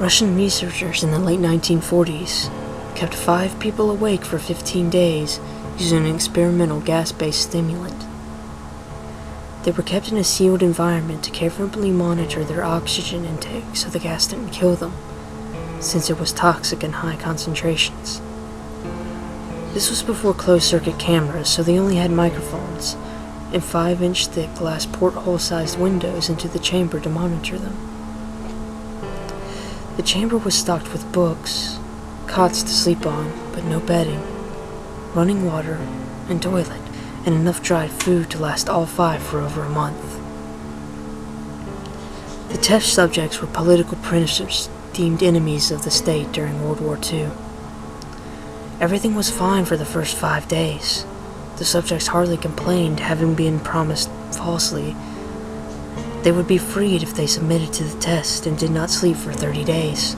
Russian researchers in the late 1940s kept 5 people awake for 15 days using an experimental gas-based stimulant. They were kept in a sealed environment to carefully monitor their oxygen intake so the gas didn't kill them, since it was toxic in high concentrations. This was before closed-circuit cameras, so they only had microphones and 5-inch thick glass porthole-sized windows into the chamber to monitor them. The chamber was stocked with books, cots to sleep on, but no bedding, running water, and toilet, and enough dried food to last all 5 for over a month. The test subjects were political prisoners deemed enemies of the state during World War II. Everything was fine for the first 5 days. The subjects hardly complained, having been promised falsely they would be freed if they submitted to the test and did not sleep for 30 days.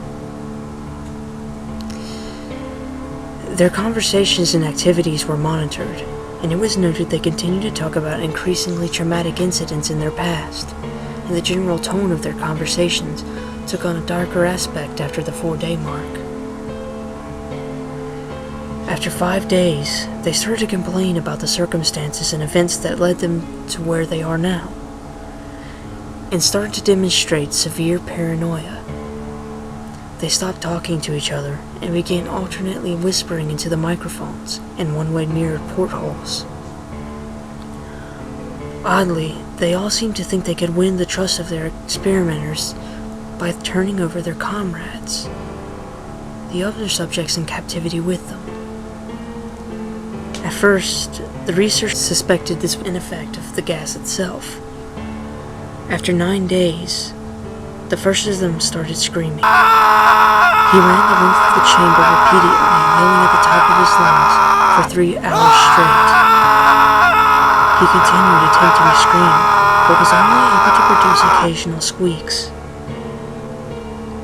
Their conversations and activities were monitored, and it was noted they continued to talk about increasingly traumatic incidents in their past, and the general tone of their conversations took on a darker aspect after the 4-day mark. After 5 days, they started to complain about the circumstances and events that led them to where they are now, and started to demonstrate severe paranoia. They stopped talking to each other and began alternately whispering into the microphones and one-way mirrored portholes. Oddly, they all seemed to think they could win the trust of their experimenters by turning over their comrades, the other subjects in captivity, with them. At first, the researchers suspected this was an effect of the gas itself. After 9 days, the first of them started screaming. He ran the roof of the chamber repeatedly, yelling at the top of his lungs for 3 hours straight. He continued attempting to scream, but was only able to produce occasional squeaks.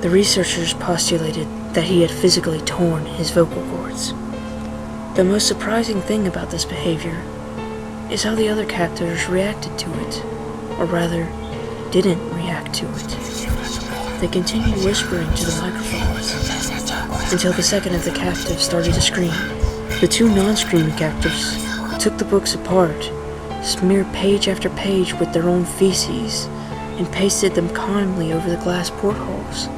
The researchers postulated that he had physically torn his vocal cords. The most surprising thing about this behavior is how the other captors reacted to it, or rather, didn't react to it. They continued whispering to the microphones until the second of the captives started to scream. The 2 non-screaming captives took the books apart, smeared page after page with their own feces, and pasted them calmly over the glass portholes.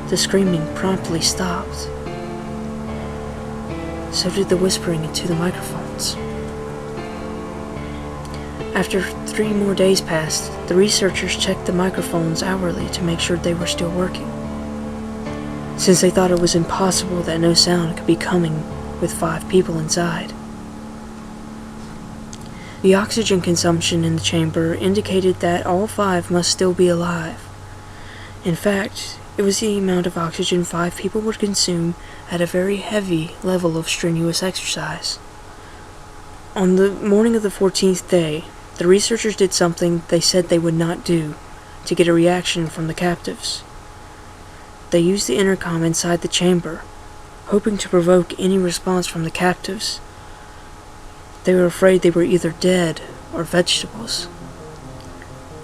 The screaming promptly stopped. So did the whispering into the microphones. After 3 more days passed, the researchers checked the microphones hourly to make sure they were still working, since they thought it was impossible that no sound could be coming with 5 people inside. The oxygen consumption in the chamber indicated that all 5 must still be alive. In fact, it was the amount of oxygen 5 people would consume at a very heavy level of strenuous exercise. On the morning of the 14th day, the researchers did something they said they would not do to get a reaction from the captives. They used the intercom inside the chamber, hoping to provoke any response from the captives. They were afraid they were either dead or vegetables.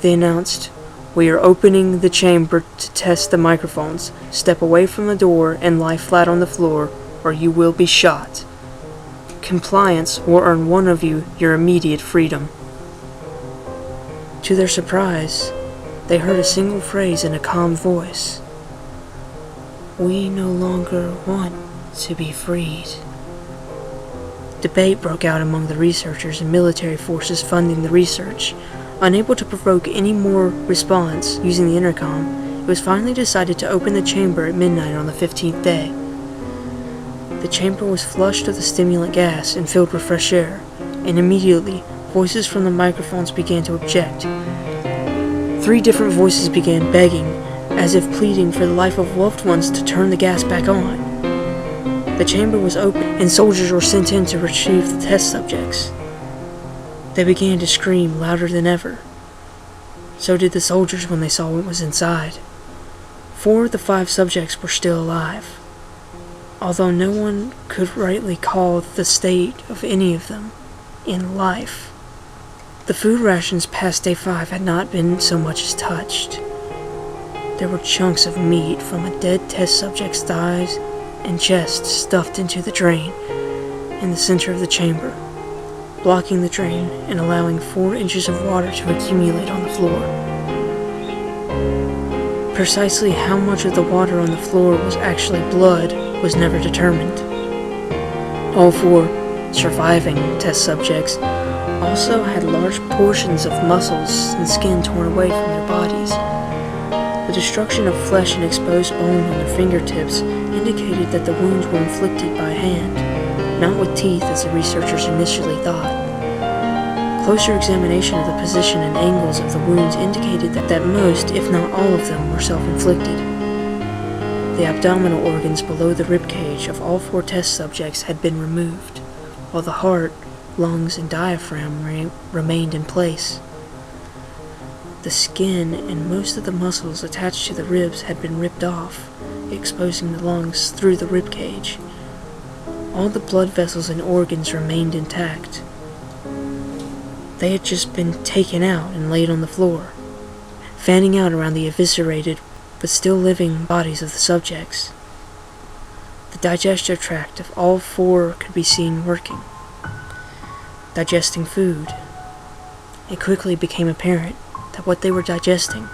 They announced, "We are opening the chamber to test the microphones. Step away from the door and lie flat on the floor, or you will be shot. Compliance will earn one of you your immediate freedom." To their surprise, they heard a single phrase in a calm voice. "We no longer want to be freed." Debate broke out among the researchers and military forces funding the research. Unable to provoke any more response using the intercom, it was finally decided to open the chamber at midnight on the 15th day. The chamber was flushed with the stimulant gas and filled with fresh air, and immediately, voices from the microphones began to object. 3 different voices began begging, as if pleading for the life of loved ones, to turn the gas back on. The chamber was open, and soldiers were sent in to retrieve the test subjects. They began to scream louder than ever. So did the soldiers when they saw what was inside. 4 of the 5 subjects were still alive, although no one could rightly call the state of any of them in life. The food rations past day 5 had not been so much as touched. there were chunks of meat from a dead test subject's thighs and chest stuffed into the drain in the center of the chamber, blocking the drain and allowing 4 inches of water to accumulate on the floor. Precisely how much of the water on the floor was actually blood was never determined. All 4 surviving test subjects also had large portions of muscles and skin torn away from their bodies. The destruction of flesh and exposed bone on their fingertips indicated that the wounds were inflicted by hand, not with teeth as the researchers initially thought. Closer examination of the position and angles of the wounds indicated that most, if not all of them, were self-inflicted. The abdominal organs below the ribcage of all 4 test subjects had been removed, while the heart, lungs, and diaphragm remained in place. The skin and most of the muscles attached to the ribs had been ripped off, exposing the lungs through the ribcage. All the blood vessels and organs remained intact. They had just been taken out and laid on the floor, fanning out around the eviscerated but still living bodies of the subjects. The digestive tract of all 4 could be seen working, digesting food. It quickly became apparent that what they were digesting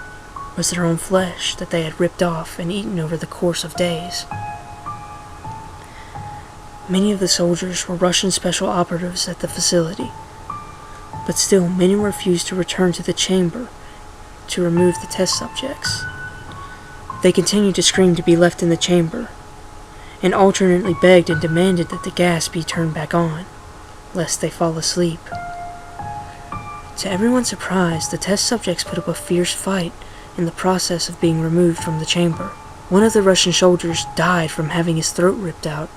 was their own flesh that they had ripped off and eaten over the course of days. Many of the soldiers were Russian special operatives at the facility, but still many refused to return to the chamber to remove the test subjects. They continued to scream to be left in the chamber, and alternately begged and demanded that the gas be turned back on, lest they fall asleep. To everyone's surprise, the test subjects put up a fierce fight in the process of being removed from the chamber. One of the Russian soldiers died from having his throat ripped out.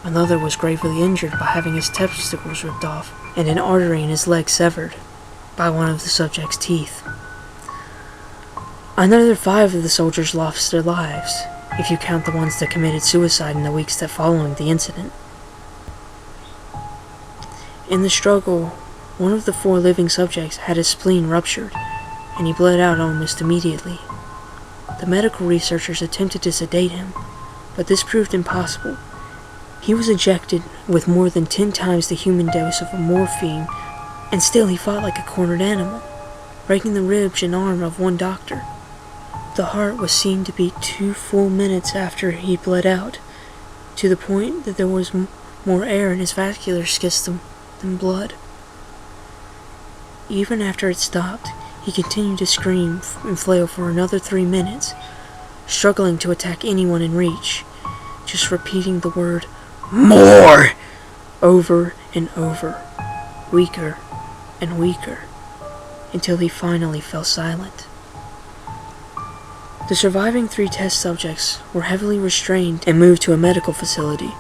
Another was gravely injured by having his testicles ripped off and an artery in his leg severed by one of the subject's teeth. Another 5 of the soldiers lost their lives, if you count the ones that committed suicide in the weeks that followed the incident. In the struggle, one of the 4 living subjects had his spleen ruptured, and he bled out almost immediately. The medical researchers attempted to sedate him, but this proved impossible. He was injected with more than 10 times the human dose of morphine, and still he fought like a cornered animal, breaking the ribs and arm of one doctor. The heart was seen to beat 2 full minutes after he bled out, to the point that there was more air in his vascular system than blood. Even after it stopped, he continued to scream and flail for another 3 minutes, struggling to attack anyone in reach, just repeating the word "more" over and over, weaker and weaker, until he finally fell silent. The surviving 3 test subjects were heavily restrained and moved to a medical facility.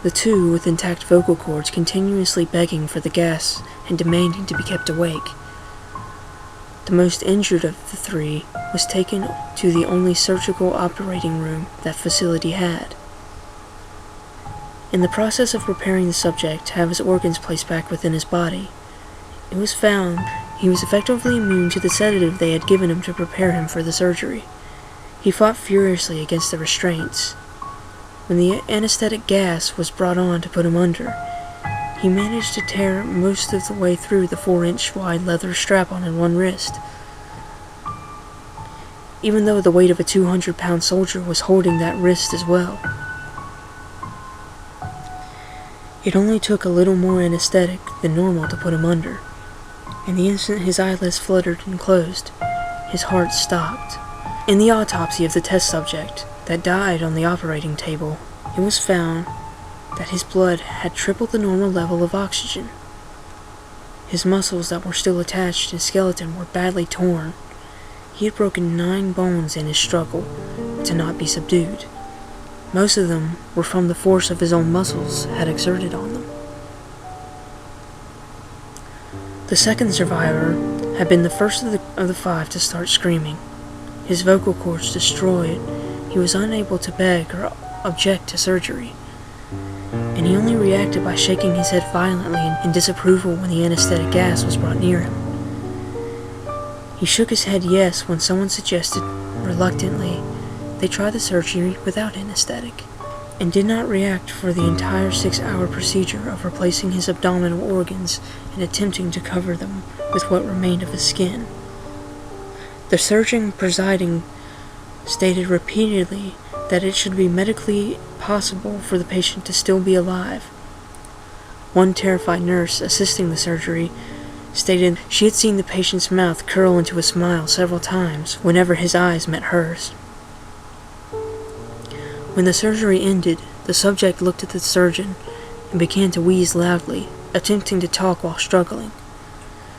The 2 with intact vocal cords continuously begging for the gas and demanding to be kept awake. The most injured of the 3 was taken to the only surgical operating room that facility had. In the process of preparing the subject to have his organs placed back within his body, it was found he was effectively immune to the sedative they had given him to prepare him for the surgery. He fought furiously against the restraints. When the anesthetic gas was brought on to put him under, he managed to tear most of the way through the 4-inch wide leather strap-on in one wrist. Even though the weight of a 200-pound soldier was holding that wrist as well. It only took a little more anesthetic than normal to put him under, and the instant his eyelids fluttered and closed, his heart stopped. In the autopsy of the test subject that died on the operating table, it was found that his blood had tripled the normal level of oxygen. His muscles that were still attached to his skeleton were badly torn. He had broken 9 bones in his struggle to not be subdued. Most of them were from the force of his own muscles had exerted on them. The second survivor had been the first of the 5 to start screaming. His vocal cords destroyed, he was unable to beg or object to surgery, and he only reacted by shaking his head violently in disapproval when the anesthetic gas was brought near him. He shook his head yes when someone suggested Reluctantly, they tried the surgery without anesthetic, and did not react for the entire 6-hour procedure of replacing his abdominal organs and attempting to cover them with what remained of his skin. The surgeon presiding stated repeatedly that it should be medically possible for the patient to still be alive. One terrified nurse assisting the surgery stated she had seen the patient's mouth curl into a smile several times whenever his eyes met hers. When the surgery ended, the subject looked at the surgeon and began to wheeze loudly, attempting to talk while struggling.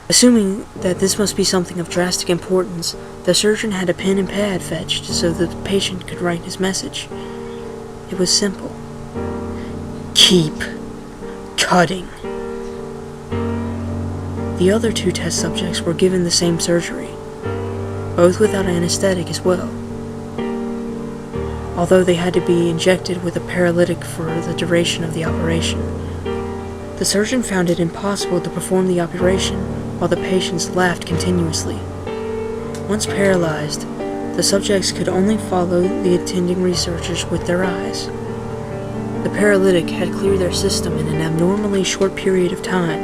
Assuming that this must be something of drastic importance, the surgeon had a pen and pad fetched so that the patient could write his message. It was simple. Keep cutting. The other 2 test subjects were given the same surgery, both without anesthetic as well. Although they had to be injected with a paralytic for the duration of the operation, the surgeon found it impossible to perform the operation while the patients laughed continuously. Once paralyzed, the subjects could only follow the attending researchers with their eyes. The paralytic had cleared their system in an abnormally short period of time,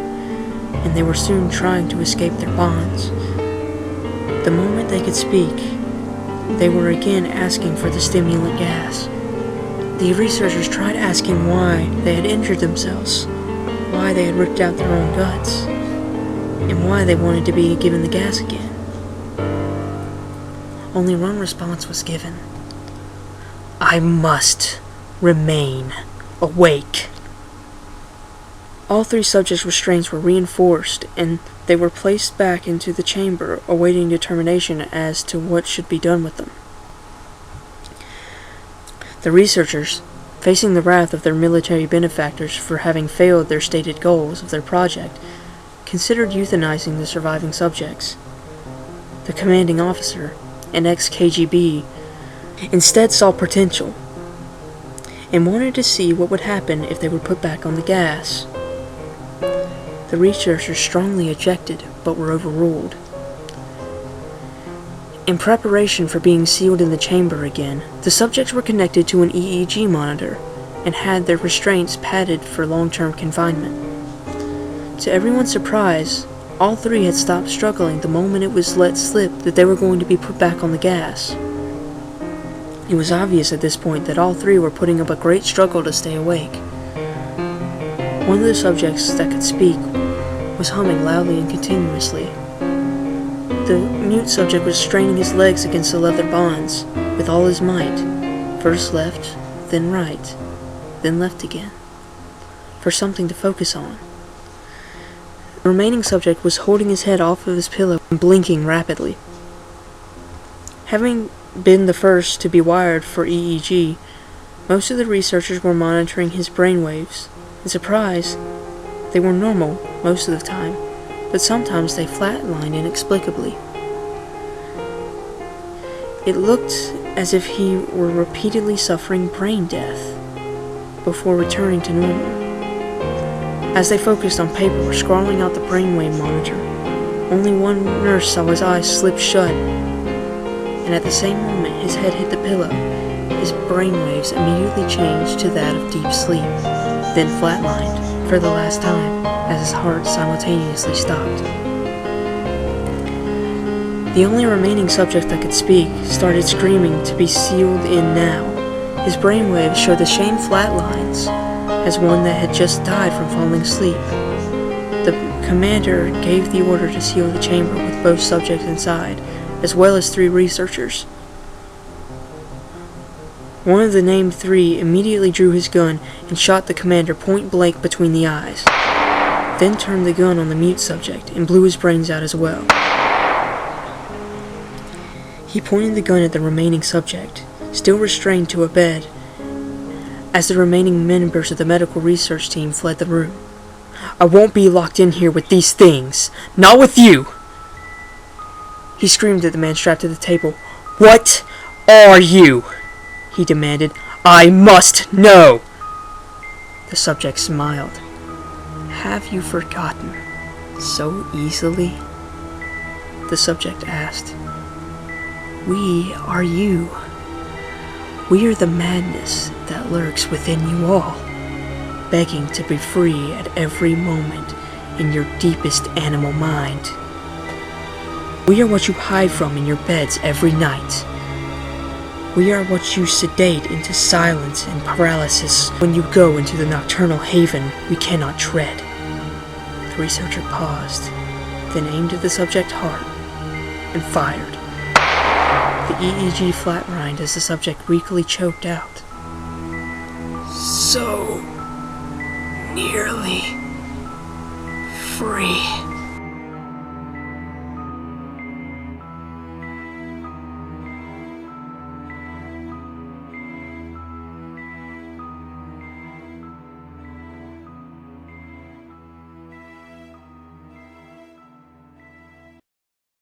and they were soon trying to escape their bonds. The moment they could speak, they were again asking for the stimulant gas. The researchers tried asking why they had injured themselves, why they had ripped out their own guts, and why they wanted to be given the gas again. Only one response was given. I must remain awake. All 3 subjects' restraints were reinforced, and they were placed back into the chamber, awaiting determination as to what should be done with them. The researchers, facing the wrath of their military benefactors for having failed their stated goals of their project, considered euthanizing the surviving subjects. The commanding officer, an ex-KGB, instead saw potential, and wanted to see what would happen if they were put back on the gas. The researchers strongly objected, but were overruled. In preparation for being sealed in the chamber again, the subjects were connected to an EEG monitor, and had their restraints padded for long-term confinement. To everyone's surprise, all 3 had stopped struggling the moment it was let slip that they were going to be put back on the gas. It was obvious at this point that all 3 were putting up a great struggle to stay awake. One of the subjects that could speak was humming loudly and continuously. The mute subject was straining his legs against the leather bonds with all his might, first left, then right, then left again, for something to focus on. The remaining subject was holding his head off of his pillow and blinking rapidly. Having been the first to be wired for EEG, most of the researchers were monitoring his brainwaves. In surprise, they were normal most of the time, but sometimes they flatlined inexplicably. It looked as if he were repeatedly suffering brain death before returning to normal. As they focused on paper scrawling out the brainwave monitor, only one nurse saw his eyes slip shut, and at the same moment his head hit the pillow, his brainwaves immediately changed to that of deep sleep, then flatlined for the last time as his heart simultaneously stopped. The only remaining subject that could speak started screaming to be sealed in now. His brainwaves showed the same flat lines as one that had just died from falling asleep. The commander gave the order to seal the chamber with both subjects inside, as well as 3 researchers. One of the named 3 immediately drew his gun and shot the commander point blank between the eyes, then turned the gun on the mute subject and blew his brains out as well. He pointed the gun at the remaining subject, still restrained to a bed, as the remaining members of the medical research team fled the room. I won't be locked in here with these things. Not with you! He screamed at the man strapped to the table. What are you? He demanded. I must know! The subject smiled. Have you forgotten so easily? The subject asked. We are you. We are the madness that lurks within you all, begging to be free at every moment in your deepest animal mind. We are what you hide from in your beds every night. We are what you sedate into silence and paralysis when you go into the nocturnal haven we cannot tread. The researcher paused, then aimed at the subject's heart and fired. The EEG flatlined as the subject weakly choked out. So nearly free.